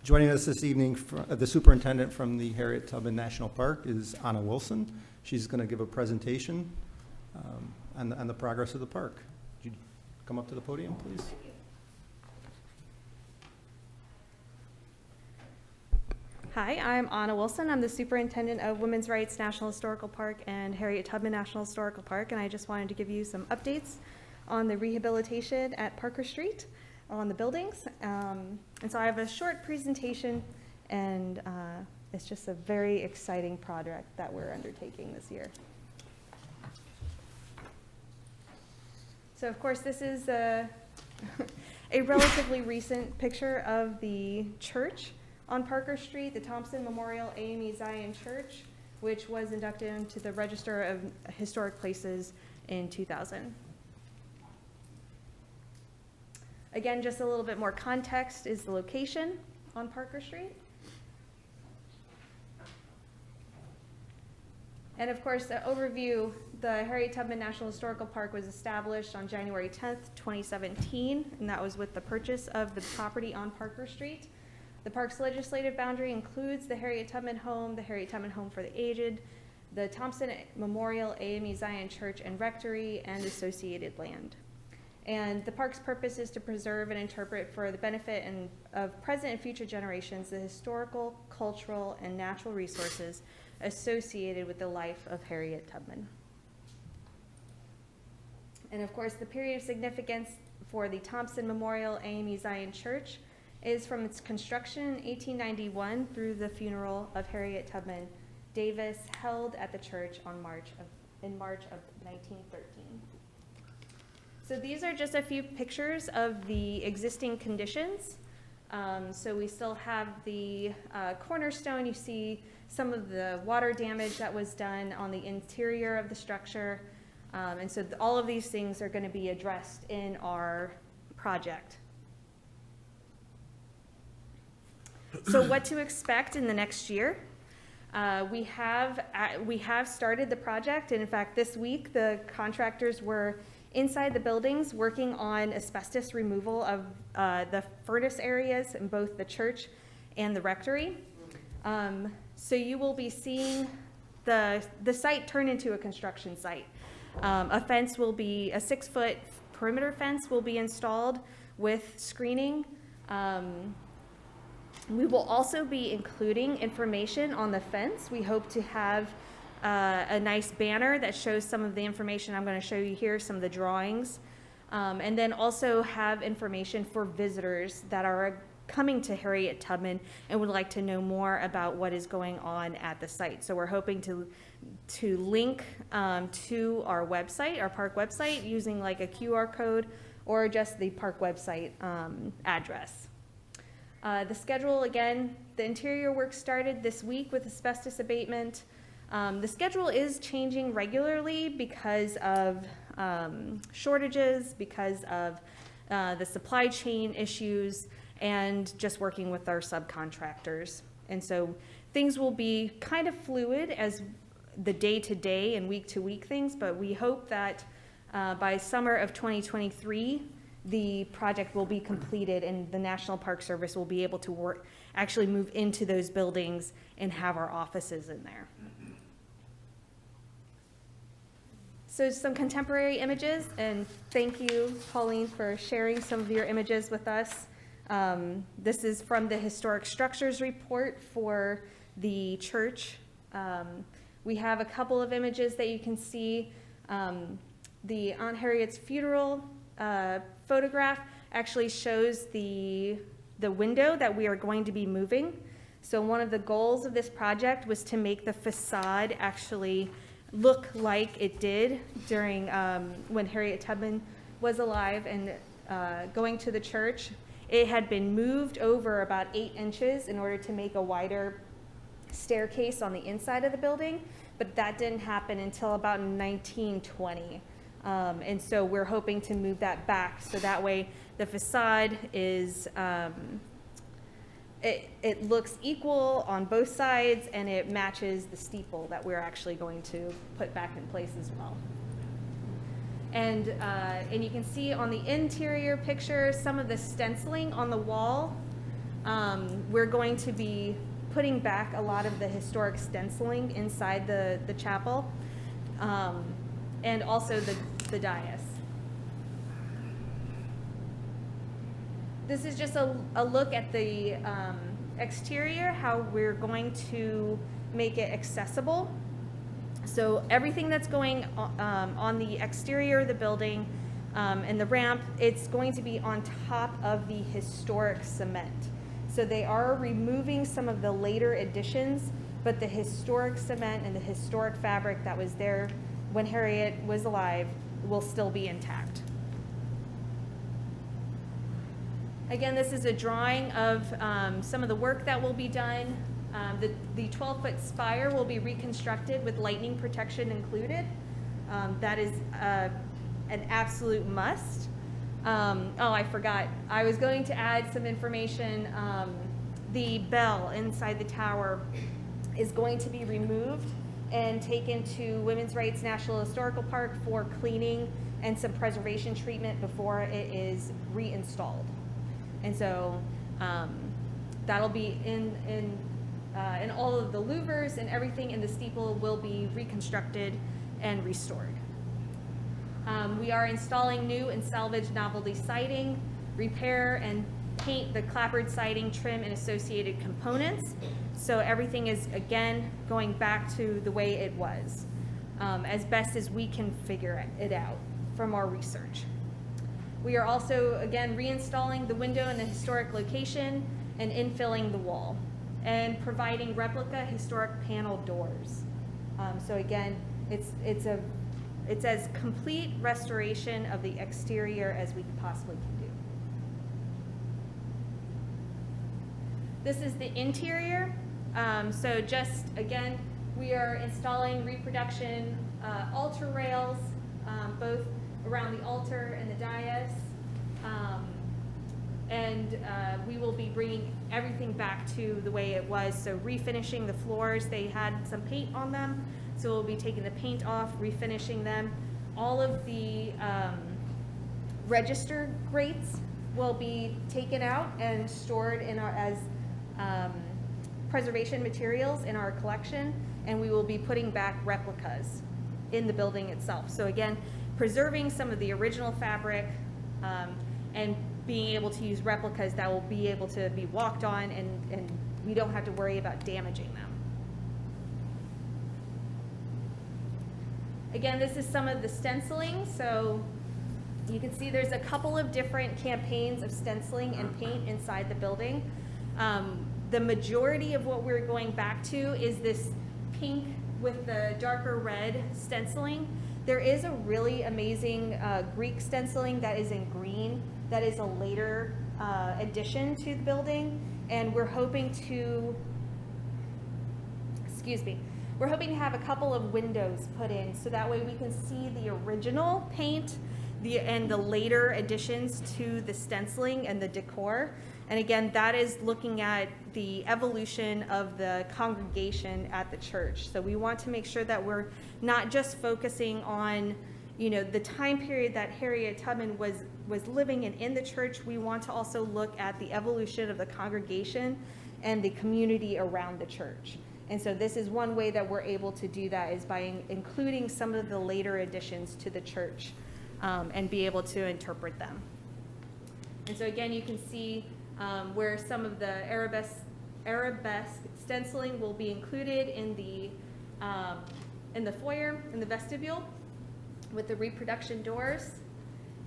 Joining us this evening, the superintendent from the Harriet Tubman National Park is Anna Wilson. She's going to give a presentation on the progress of the park. Would you come up to the podium, please? Hi, I'm Anna Wilson. I'm the superintendent of Women's Rights National Historical Park and Harriet Tubman National Historical Park, and I just wanted to give you some updates on the rehabilitation at Parker Street on the buildings. And so I have a short presentation, and it's just a very exciting project that we're undertaking this year. So of course this is a relatively recent picture of the church on Parker Street, the Thompson Memorial AME Zion Church, which was inducted into the Register of Historic Places in 2000. Again, just a little bit more context is the location on Parker Street. And of course, the overview, the Harriet Tubman National Historical Park was established on January 10th, 2017, and that was with the purchase of the property on Parker Street. The park's legislative boundary includes the Harriet Tubman Home, the Harriet Tubman Home for the Aged, the Thompson Memorial AME Zion Church and Rectory, and associated land. And the park's purpose is to preserve and interpret for the benefit of present and future generations the historical, cultural, and natural resources associated with the life of Harriet Tubman. And of course, the period of significance for the Thompson Memorial AME Zion Church is from its construction in 1891 through the funeral of Harriet Tubman Davis held at the church in March of 1913. So these are just a few pictures of the existing conditions. So we still have the cornerstone. You see some of the water damage that was done on the interior of the structure. And so all of these things are going to be addressed in our project. So what to expect in the next year? We have started the project, and in fact this week the contractors were inside the buildings working on asbestos removal of the furnace areas in both the church and the rectory. So you will be seeing the site turn into a construction site. A fence will be, a 6-foot perimeter fence will be installed with screening. We will also be including information on the fence. We hope to have a nice banner that shows some of the information I'm going to show you here, some of the drawings, and then also have information for visitors that are coming to Harriet Tubman and would like to know more about what is going on at the site. So we're hoping to link to our website, our park website, using like a QR code or just the park website address. The schedule, again, the interior work started this week with asbestos abatement. The schedule is changing regularly because of shortages, because of the supply chain issues, and just working with our subcontractors. And so things will be kind of fluid as the day-to-day and week-to-week things, but we hope that by summer of 2023, the project will be completed and the National Park Service will be able to actually move into those buildings and have our offices in there. So some contemporary images, and thank you, Pauline, for sharing some of your images with us. This is from the Historic Structures Report for the church. We have a couple of images that you can see. The Aunt Harriet's funeral photograph actually shows the window that we are going to be moving. So one of the goals of this project was to make the facade actually look like it did during when Harriet Tubman was alive and going to the church. It had been moved over about 8 inches in order to make a wider staircase on the inside of the building, but that didn't happen until about 1920. And so we're hoping to move that back so that way the facade is, it looks equal on both sides and it matches the steeple that we're actually going to put back in place as well. And you can see on the interior picture some of the stenciling on the wall We're going to be putting back a lot of the historic stenciling inside the chapel, and also the dais. This is just a look at the exterior, how we're going to make it accessible. So everything that's going on the exterior of the building and the ramp, it's going to be on top of the historic cement. So they are removing some of the later additions, but the historic cement and the historic fabric that was there when Harriet was alive will still be intact. Again, this is a drawing of some of the work that will be done. The 12-foot spire will be reconstructed with lightning protection included. That is an absolute must. Oh, I forgot. I was going to add some information. The bell inside the tower is going to be removed and taken to Women's Rights National Historical Park for cleaning and some preservation treatment before it is reinstalled. And so that'll be in all of the louvers, and everything in the steeple will be reconstructed and restored. We are installing new and salvaged novelty siding, repair and paint the clapboard siding, trim, and associated components. So everything is, again, going back to the way it was, as best as we can figure it out from our research. We are also, again, reinstalling the window in the historic location and infilling the wall, and providing replica historic panel doors. So again, it's as complete restoration of the exterior as we possibly can do. This is the interior. So just, again, we are installing reproduction altar rails, both around the altar and the dais. We will be bringing everything back to the way it was. So refinishing the floors, they had some paint on them. So we'll be taking the paint off, refinishing them. All of the register grates will be taken out and stored in our, as preservation materials in our collection. And we will be putting back replicas in the building itself. So again, preserving some of the original fabric and being able to use replicas that will be able to be walked on, and we don't have to worry about damaging them. Again, this is some of the stenciling. So you can see there's a couple of different campaigns of stenciling and paint inside the building. The majority of what we're going back to is this pink with the darker red stenciling. There is a really amazing Greek stenciling that is in green, that is a later addition to the building, and we're hoping to, we're hoping to have a couple of windows put in, so that way we can see the original paint and the later additions to the stenciling and the decor. And again, that is looking at the evolution of the congregation at the church. So we want to make sure that we're not just focusing on, you know, the time period that Harriet Tubman was living in the church. We want to also look at the evolution of the congregation and the community around the church. And so this is one way that we're able to do that, is by including some of the later additions to the church and be able to interpret them. And so again, you can see where some of the arabesque stenciling will be included in the foyer, in the vestibule, with the reproduction doors,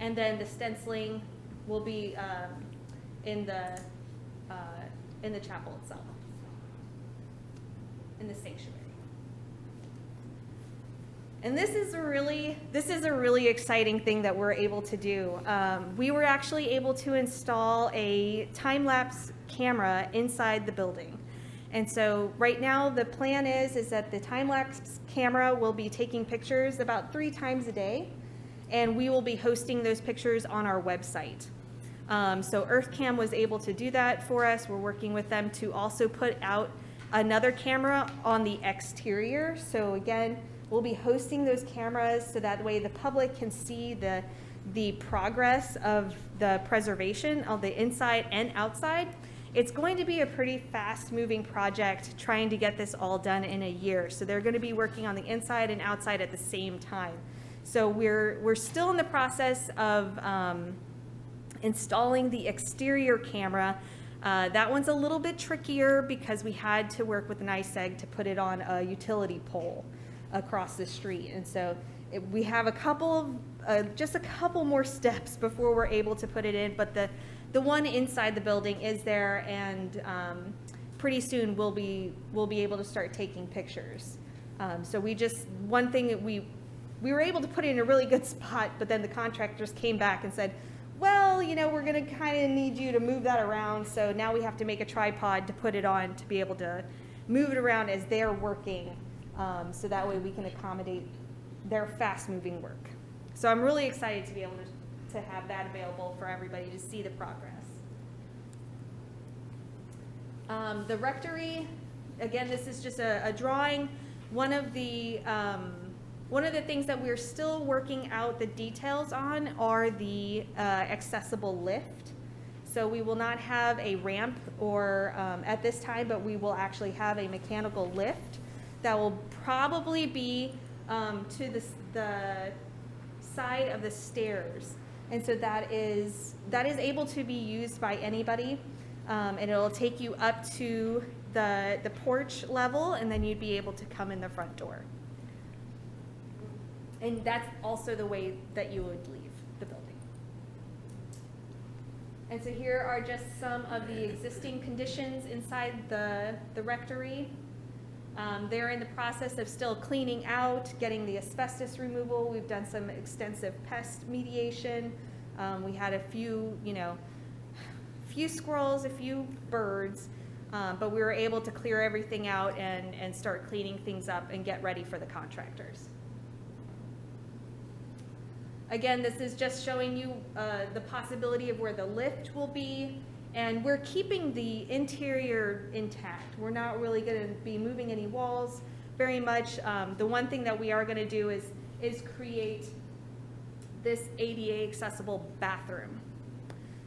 and then the stenciling will be in the chapel itself, in the sanctuary. And this is a really exciting thing that we're able to do. We were actually able to install a time-lapse camera inside the building. And so right now the plan is that the time-lapse camera will be taking pictures about 3 times a day, and we will be hosting those pictures on our website. So EarthCam was able to do that for us. We're working with them to also put out another camera on the exterior. So again, we'll be hosting those cameras so that way the public can see the progress of the preservation of the inside and outside. it's going to be a pretty fast-moving project trying to get this all done in a year. So they're going to be working on the inside and outside at the same time. So we're still in the process of installing the exterior camera. That one's a little bit trickier because we had to work with NYSEG to put it on a utility pole across the street. And so we have a couple of, just a couple more steps before we're able to put it in, but the one inside the building is there, and pretty soon we'll be able to start taking pictures. So one thing that we were able to put it in a really good spot, but then the contractors came back and said, well, you know, we're going to kind of need you to move that around. So now we have to make a tripod to put it on to be able to move it around as they're working. So that way we can accommodate their fast-moving work. So I'm really excited to be able to have that available for everybody to see the progress. The rectory, again, this is just a drawing. One of the things that we're still working out the details on are the accessible lift. So we will not have a ramp or at this time, but we will actually have a mechanical lift that will probably be to the side of the stairs. And so that is able to be used by anybody, and it'll take you up to the porch level, and then you'd be able to come in the front door. And that's also the way that you would leave the building. And so here are just some of the existing conditions inside the rectory. They're in the process of still cleaning out, getting the asbestos removal. We've done some extensive pest mediation. We had a few squirrels, a few birds, but we were able to clear everything out and start cleaning things up and get ready for the contractors. Again, this is just showing you the possibility of where the lift will be, and we're keeping the interior intact. We're not really going to be moving any walls very much. The one thing that we are going to do is create this ADA accessible bathroom.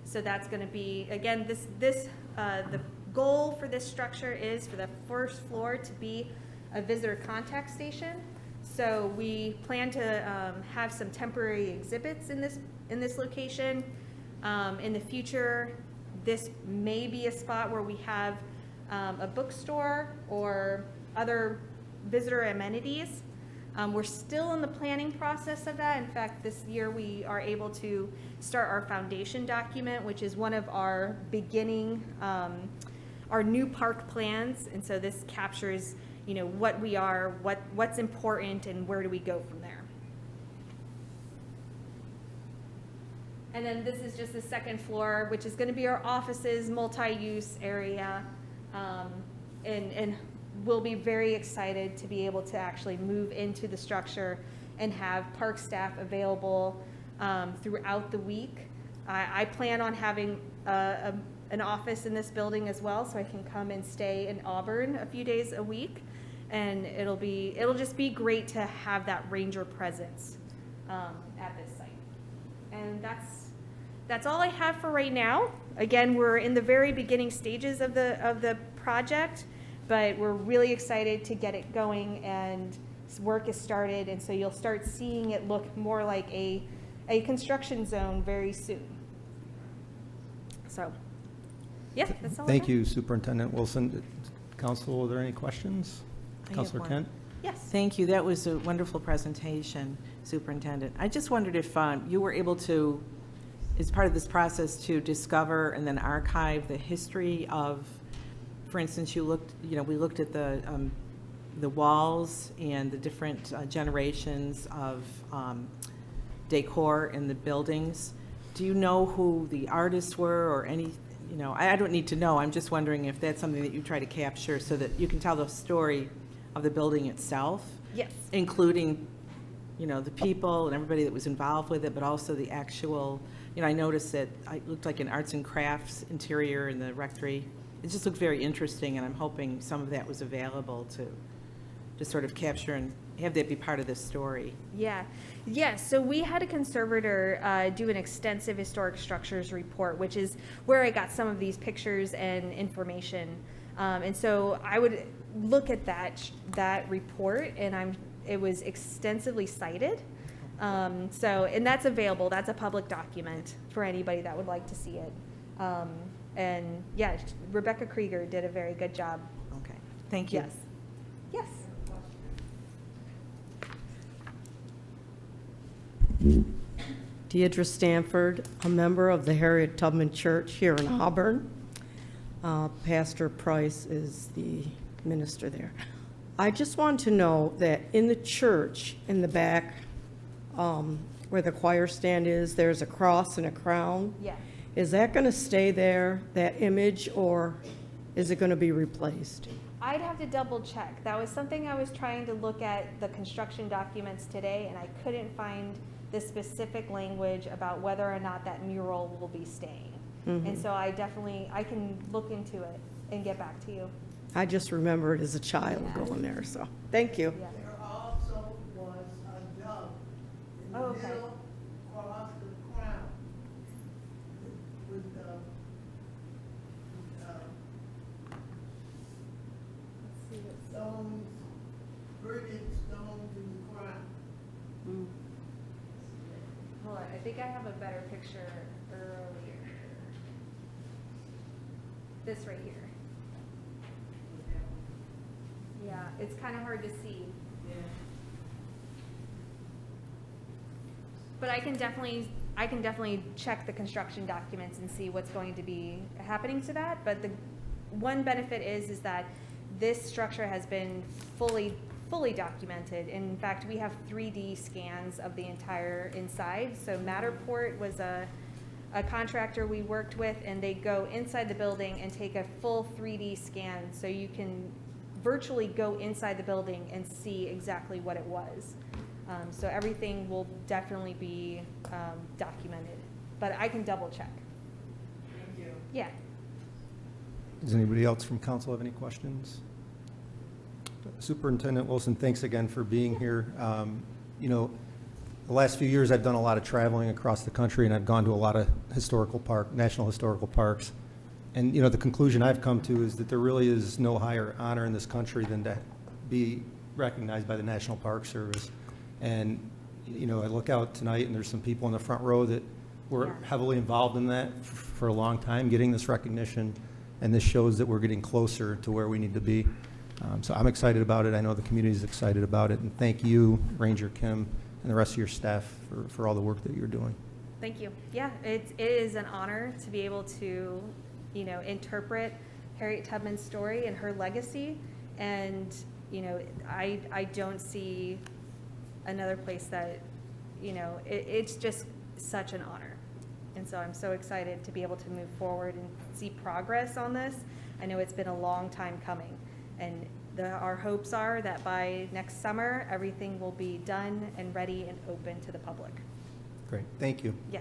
So that's going to be, again, the goal for this structure is for the first floor to be a visitor contact station. So we plan to have some temporary exhibits in this location. In the future, this may be a spot where we have a bookstore or other visitor amenities. We're still in the planning process of that. In fact, this year we are able to start our foundation document, which is one of our beginning, our new park plans. And so this captures, what we are, what's important, and where do we go from there. And then this is just the second floor, which is going to be our offices, multi-use area, and we'll be very excited to be able to actually move into the structure and have park staff available throughout the week. I plan on having an office in this building as well, so I can come and stay in Auburn a few days a week, and it'll just be great to have that ranger presence at this site. And that's all I have for right now. Again, we're in the very beginning stages of the project, but we're really excited to get it going, and work is started, and so you'll start seeing it look more like a construction zone very soon. So, yeah, that's all. Thank you, Superintendent Wilson. Council, are there any questions? Councilor Kent? Yes. Thank you. That was a wonderful presentation, Superintendent. I just wondered if you were able to, as part of this process, to discover and then archive the history of, for instance, we looked at the walls and the different generations of decor in the buildings. Do you know who the artists were or any, I don't need to know. I'm just wondering if that's something that you try to capture so that you can tell the story of the building itself. Yes. Including, the people and everybody that was involved with it, but also the actual, I noticed that it looked like an arts and crafts interior in the rectory. It just looked very interesting, and I'm hoping some of that was available to sort of capture and have that be part of this story. Yeah, yeah, so we had a conservator do an extensive historic structures report, which is where I got some of these pictures and information. And so I would look at that report, and it was extensively cited. And that's available, that's a public document for anybody that would like to see it. And yeah, Rebecca Krieger did a very good job. Okay, thank you. Yes, yes. Deidre Stanford, a member of the Harriet Tubman Church here in Auburn. Pastor Price is the minister there. I just want to know that in the church, in the back, where the choir stand is, there's a cross and a crown. Yeah. Is that going to stay there, that image, or is it going to be replaced? I'd have to double check. That was something I was trying to look at the construction documents today, and I couldn't find the specific language about whether or not that mural will be staying. And so I can look into it and get back to you. I just remember it as a child going there, so, thank you. Yeah. There also was a dove in the Oh, okay. middle across the crown with stones, brilliant stones in the crown. Hold on, I think I have a better picture earlier. This right here. Yeah, it's kind of hard to see. But I can definitely check the construction documents and see what's going to be happening to that. But the one benefit is that this structure has been fully documented. In fact, we have 3D scans of the entire inside. So Matterport was a contractor we worked with, and they go inside the building and take a full 3D scan, so you can virtually go inside the building and see exactly what it was. So everything will definitely be documented, but I can double check. Thank you. Yeah. Does anybody else from council have any questions? Superintendent Wilson, thanks again for being here. You know, the last few years I've done a lot of traveling across the country, and I've gone to a lot of national historical parks. And, you know, the conclusion I've come to is that there really is no higher honor in this country than to be recognized by the National Park Service. And, you know, I look out tonight and there's some people in the front row that were heavily involved in that for a long time, getting this recognition. And this shows that we're getting closer to where we need to be. So I'm excited about it. I know the community is excited about it. And thank you, Ranger Kim, and the rest of your staff for all the work that you're doing. Thank you. Yeah, it is an honor to be able to, you know, interpret Harriet Tubman's story and her legacy. And, you know, I don't see another place that, you know, it's just such an honor. And so I'm so excited to be able to move forward and see progress on this. I know it's been a long time coming. And our hopes are that by next summer, everything will be done and ready and open to the public. Great. Thank you. Yeah.